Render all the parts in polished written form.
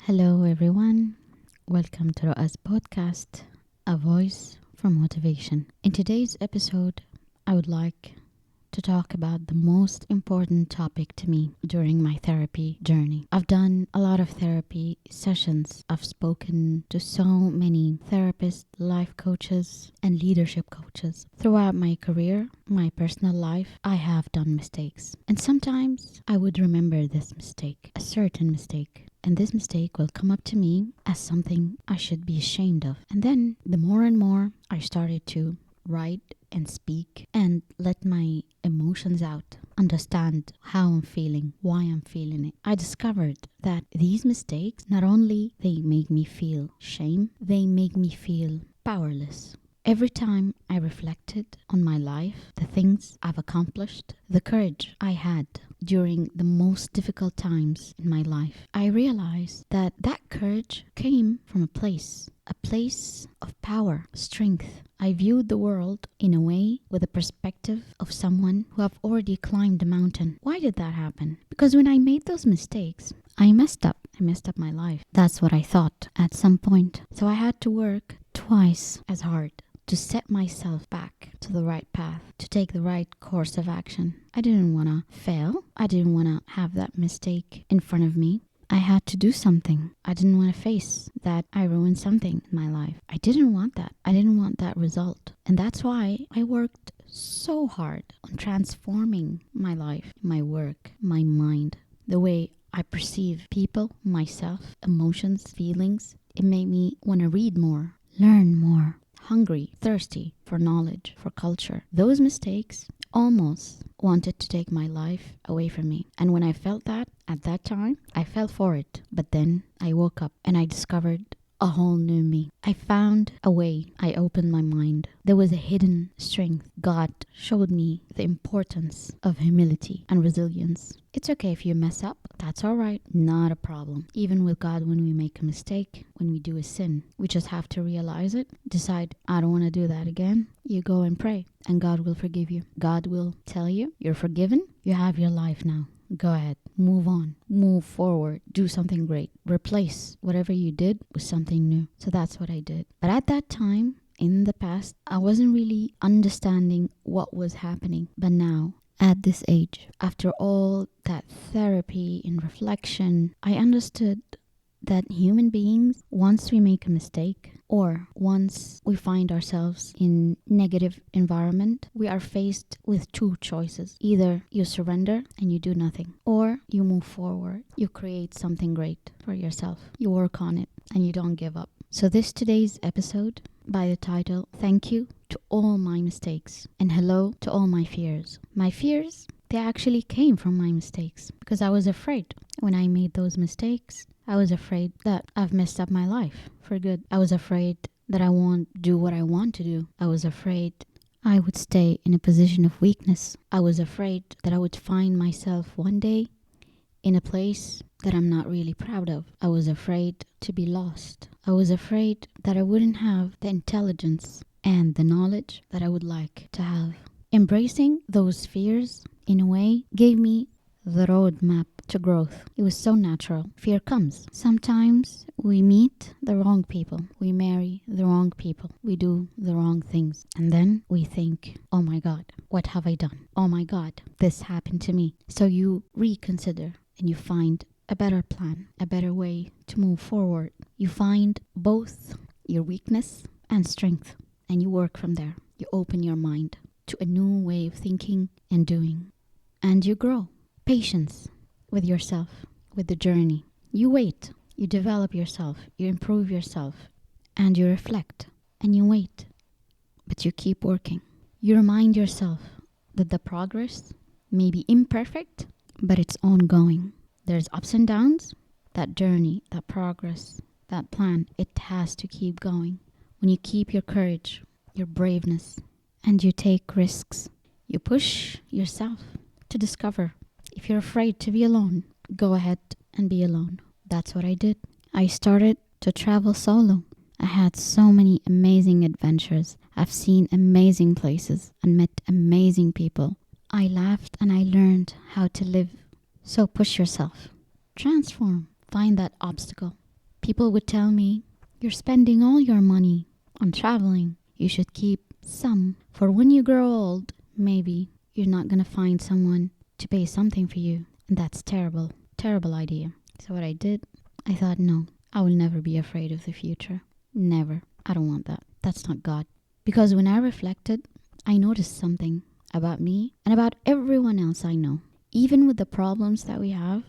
Hello, everyone. Welcome to Us podcast, a voice for motivation. In today's episode, I would like to talk about the most important topic to me during my therapy journey. I've done a lot of therapy sessions. I've spoken to so many therapists, life coaches, and leadership coaches. Throughout my career, my personal life, I have done mistakes. And sometimes I would remember this mistake, a certain mistake. And this mistake will come up to me as something I should be ashamed of. And then the more and more I started to write and speak and let my emotions out, understand how I'm feeling, why I'm feeling it, I discovered that these mistakes, not only they make me feel shame, they make me feel powerless. Every time I reflected on my life, the things I've accomplished, the courage I had during the most difficult times in my life, I realized that courage came from a place of power, strength. I viewed the world in a way with a perspective of someone who have already climbed a mountain. Why did that happen? Because when I made those mistakes, I messed up. I messed up my life. That's what I thought at some point. So I had to work twice as hard to set myself back to the right path, to take the right course of action. I didn't want to fail. I didn't want to have that mistake in front of me. I had to do something. I didn't want to face that I ruined something in my life. I didn't want that. I didn't want that result. And that's why I worked so hard on transforming my life, my work, my mind, the way I perceive people, myself, emotions, feelings. It made me want to read more, learn more, hungry, thirsty for knowledge, for culture. Those mistakes almost wanted to take my life away from me. And when I felt that, at that time, I fell for it. But then I woke up and I discovered a whole new me. I found a way. I opened my mind. There was a hidden strength. God showed me the importance of humility and resilience. It's okay if you mess up. That's all right. Not a problem. Even with God, when we make a mistake, when we do a sin, we just have to realize it. Decide, I don't want to do that again. You go and pray, and God will forgive you. God will tell you, you're forgiven. You have your life now. Go ahead. Move on. Move forward. Do something great. Replace whatever you did with something new. So that's what I did. But at that time, in the past, I wasn't really understanding what was happening. But now, at this age, after all that therapy and reflection, I understood that human beings, once we make a mistake or once we find ourselves in negative environment, we are faced with two choices. Either you surrender and you do nothing, or you move forward. You create something great for yourself. You work on it and you don't give up. So today's episode by the title, Thank You to All My Mistakes and Hello to All My Fears. My fears, they actually came from my mistakes because I was afraid when I made those mistakes. I was afraid that I've messed up my life for good. I was afraid that I won't do what I want to do. I was afraid I would stay in a position of weakness. I was afraid that I would find myself one day in a place that I'm not really proud of. I was afraid to be lost. I was afraid that I wouldn't have the intelligence and the knowledge that I would like to have. Embracing those fears, in a way, gave me the roadmap to growth. It was so natural. Fear comes. Sometimes we meet the wrong people. We marry the wrong people. We do the wrong things. And then we think, oh my God, what have I done? Oh my God, this happened to me. So you reconsider and you find a better plan, a better way to move forward. You find both your weakness and strength, and you work from there. You open your mind to a new way of thinking and doing, and you grow. Patience with yourself, with the journey. You wait, you develop yourself, you improve yourself, and you reflect, and you wait, but you keep working. You remind yourself that the progress may be imperfect, but it's ongoing. There's ups and downs. That journey, that progress, that plan, it has to keep going. When you keep your courage, your braveness, and you take risks, you push yourself to discover. If you're afraid to be alone, go ahead and be alone. That's what I did. I started to travel solo. I had so many amazing adventures. I've seen amazing places and met amazing people. I laughed and I learned how to live. So push yourself. Transform. Find that obstacle People would tell me, "You're spending all your money on traveling. You should keep some for when you grow old. Maybe you're not going to find someone to pay something for you." And that's terrible, terrible idea. So what I did, I thought, no, I will never be afraid of the future. Never. I don't want that. That's not God. Because when I reflected, I noticed something about me and about everyone else I know. Even with the problems that we have,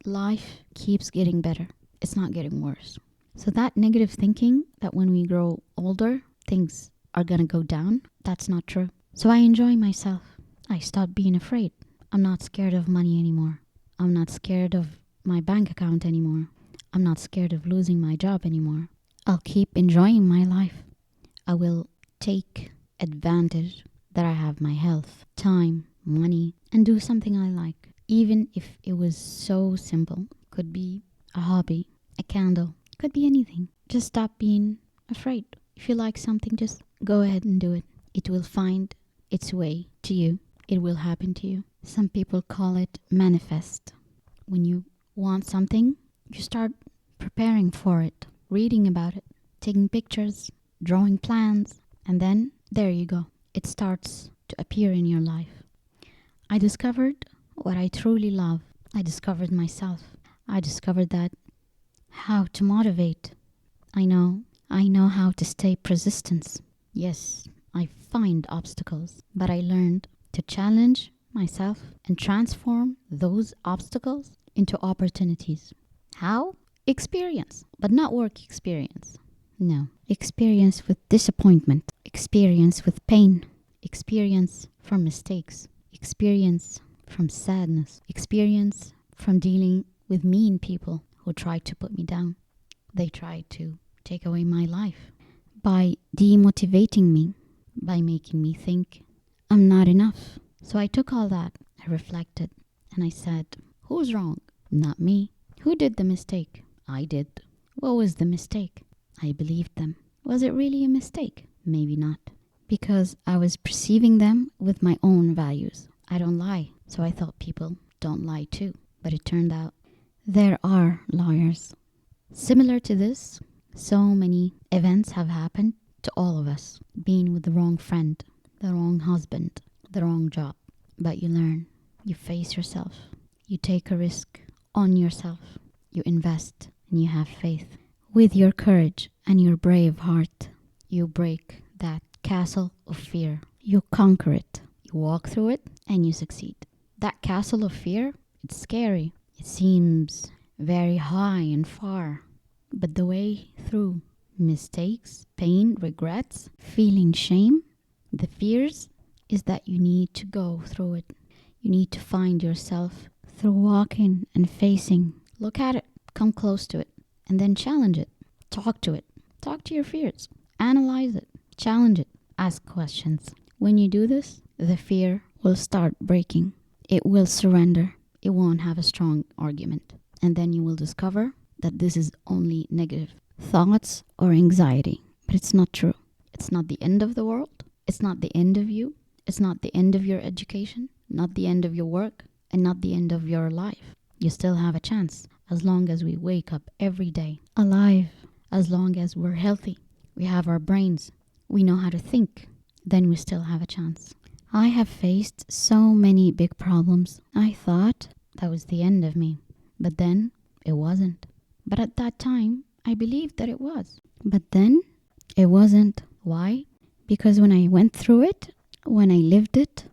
life keeps getting better. It's not getting worse. So that negative thinking that when we grow older, things are going to go down, that's not true. So I enjoy myself. I stopped being afraid. I'm not scared of money anymore. I'm not scared of my bank account anymore. I'm not scared of losing my job anymore. I'll keep enjoying my life. I will take advantage that I have my health, time, money, and do something I like. Even if it was so simple. Could be a hobby, a candle, could be anything. Just stop being afraid. If you like something, just go ahead and do it. It will find its way to you. It will happen to you. Some people call it manifest. When you want something, you start preparing for it, reading about it, taking pictures, drawing plans, and then there you go. It starts to appear in your life. I discovered what I truly love. I discovered myself. I discovered that how to motivate. I know how to stay persistent. Yes, I find obstacles, but I learned to challenge myself and transform those obstacles into opportunities. How? Experience, but not work experience. No, experience with disappointment, experience with pain, experience from mistakes, experience from sadness, experience from dealing with mean people who tried to put me down. They tried to take away my life by demotivating me, by making me think I'm not enough. So I took all that, I reflected, and I said, who's wrong? Not me. Who did the mistake? I did. What was the mistake? I believed them. Was it really a mistake? Maybe not. Because I was perceiving them with my own values. I don't lie, so I thought people don't lie too. But it turned out there are liars. Similar to this, so many events have happened to all of us. Being with the wrong friend, the wrong husband, the wrong job. But you learn, you face yourself, you take a risk on yourself, you invest and you have faith. With your courage and your brave heart, you break that castle of fear. You conquer it. You walk through it and you succeed. That castle of fear, it's scary. It seems very high and far. But the way through mistakes, pain, regrets, feeling shame, the fears, is that you need to go through it. You need to find yourself through walking and facing. Look at it. Come close to it. And then challenge it. Talk to it. Talk to your fears. Analyze it. Challenge it. Ask questions. When you do this, the fear will start breaking. It will surrender. It won't have a strong argument. And then you will discover that this is only negative thoughts or anxiety. But it's not true. It's not the end of the world. It's not the end of you. It's not the end of your education. Not the end of your work. And not the end of your life. You still have a chance. As long as we wake up every day alive, as long as we're healthy, we have our brains, we know how to think, then we still have a chance. I have faced so many big problems. I thought that was the end of me, but then it wasn't. But at that time, I believed that it was. But then it wasn't. Why? Because when I went through it, when I lived it,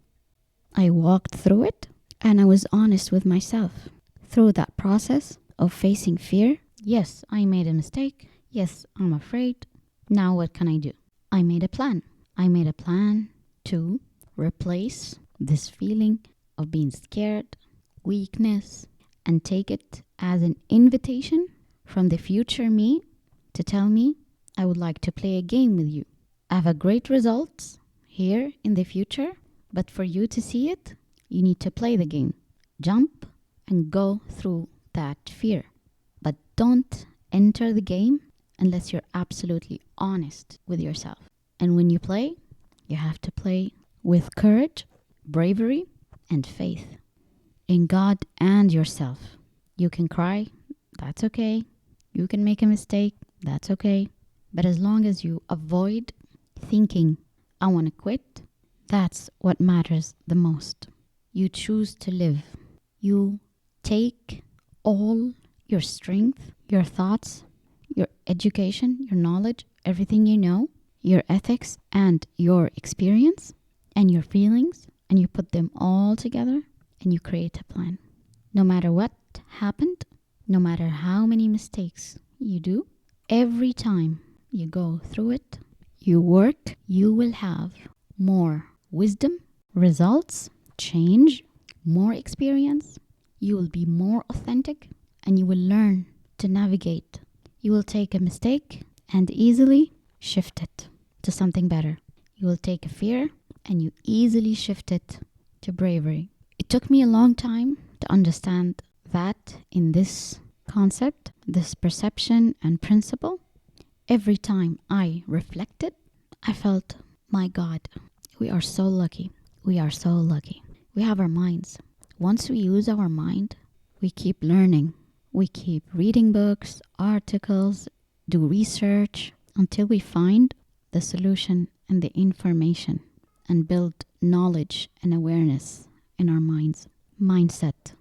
I walked through it, and I was honest with myself. Through that process of facing fear, yes, I made a mistake. Yes, I'm afraid. Now what can I do? I made a plan. I made a plan to replace this feeling of being scared, weakness, and take it as an invitation from the future me to tell me I would like to play a game with you. I have a great results here in the future, but for you to see it, you need to play the game. Jump and go through that fear. But don't enter the game unless you're absolutely honest with yourself. And when you play, you have to play with courage, bravery, and faith in God and yourself. You can cry, that's okay. You can make a mistake, that's okay. But as long as you avoid thinking, I want to quit, that's what matters the most. You choose to live. You take all your strength, your thoughts, your education, your knowledge, everything you know, your ethics and your experience and your feelings, and you put them all together and you create a plan. No matter what happened, no matter how many mistakes you do, every time you go through it, you work, you will have more wisdom, results, change, more experience. You will be more authentic and you will learn to navigate. You will take a mistake and easily shift it to something better. You will take a fear and you easily shift it to bravery. It took me a long time to understand that in this concept, this perception and principle. Every time I reflected, I felt, my God, we are so lucky. We are so lucky. We have our minds. Once we use our mind, we keep learning. We keep reading books, articles, do research until we find the solution and the information and build knowledge and awareness in our minds. Mindset.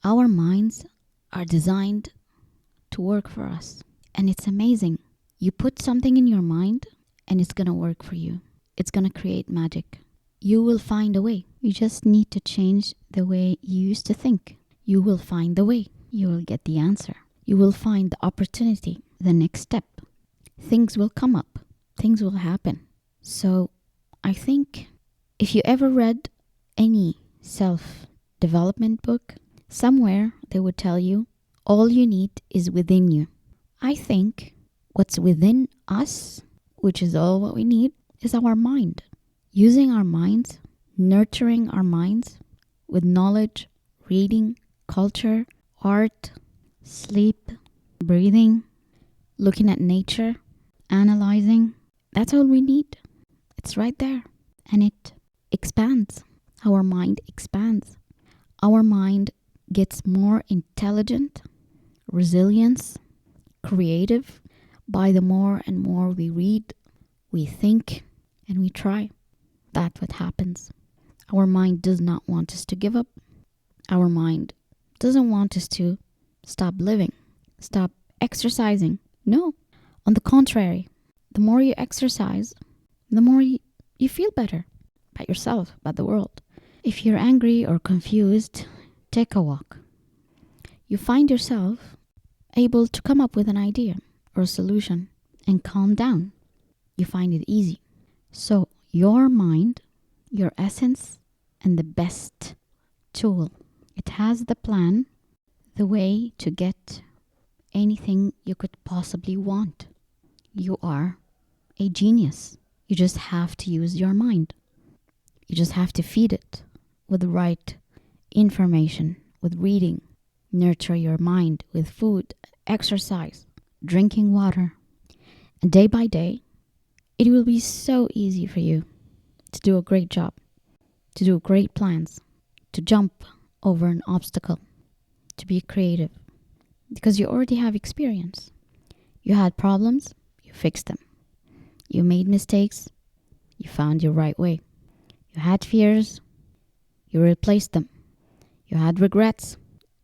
Our minds are designed to work for us. And it's amazing. You put something in your mind and it's going to work for you. It's going to create magic. You will find a way. You just need to change the way you used to think. You will find the way. You will get the answer. You will find the opportunity, the next step. Things will come up. Things will happen. So I think if you ever read any self-development book, somewhere they would tell you all you need is within you. I think what's within us, which is all what we need, is our mind. Using our minds, nurturing our minds with knowledge, reading, culture, art, sleep, breathing, looking at nature, analyzing. That's all we need. It's right there. And it expands. Our mind expands. Our mind gets more intelligent, resilient, creative by the more and more we read, we think, and we try. That's what happens. Our mind does not want us to give up. Our mind doesn't want us to stop living, stop exercising. No, on the contrary, the more you exercise, the more you feel better about yourself, about the world. If you're angry or confused, take a walk. You find yourself able to come up with an idea or a solution and calm down. You find it easy. So your mind, your essence, and the best tool. It has the plan, the way to get anything you could possibly want. You are a genius. You just have to use your mind. You just have to feed it with the right information, with reading. Nurture your mind with food, exercise, drinking water. And day by day, it will be so easy for you to do a great job, to do great plans, to jump over an obstacle, to be creative. Because you already have experience. You had problems, you fixed them. You made mistakes, you found your right way. You had fears, you replaced them. You had regrets,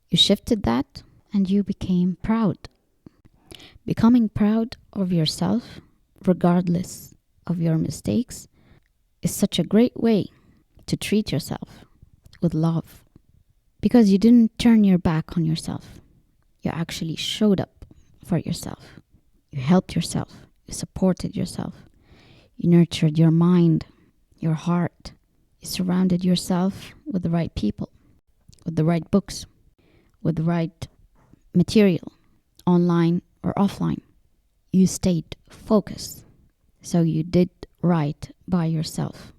you shifted that, and you became proud. Becoming proud of yourself, regardless of your mistakes, is such a great way to treat yourself with love. Because you didn't turn your back on yourself. You actually showed up for yourself. You helped yourself. You supported yourself. You nurtured your mind, your heart. You surrounded yourself with the right people, with the right books, with the right material, online or offline. You stayed focused. So you did right by yourself.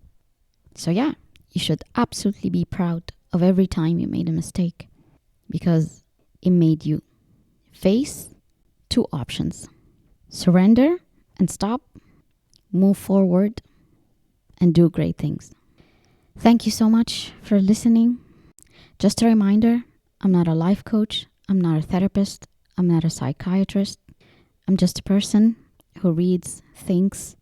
So yeah, you should absolutely be proud of every time you made a mistake, because it made you face two options: surrender and stop, move forward, and do great things. Thank you so much for listening. Just a reminder, I'm not a life coach, I'm not a therapist, I'm not a psychiatrist. I'm just a person who reads, thinks,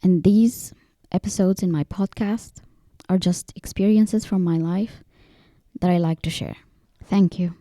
and these episodes in my podcast are just experiences from my life that I like to share. Thank you.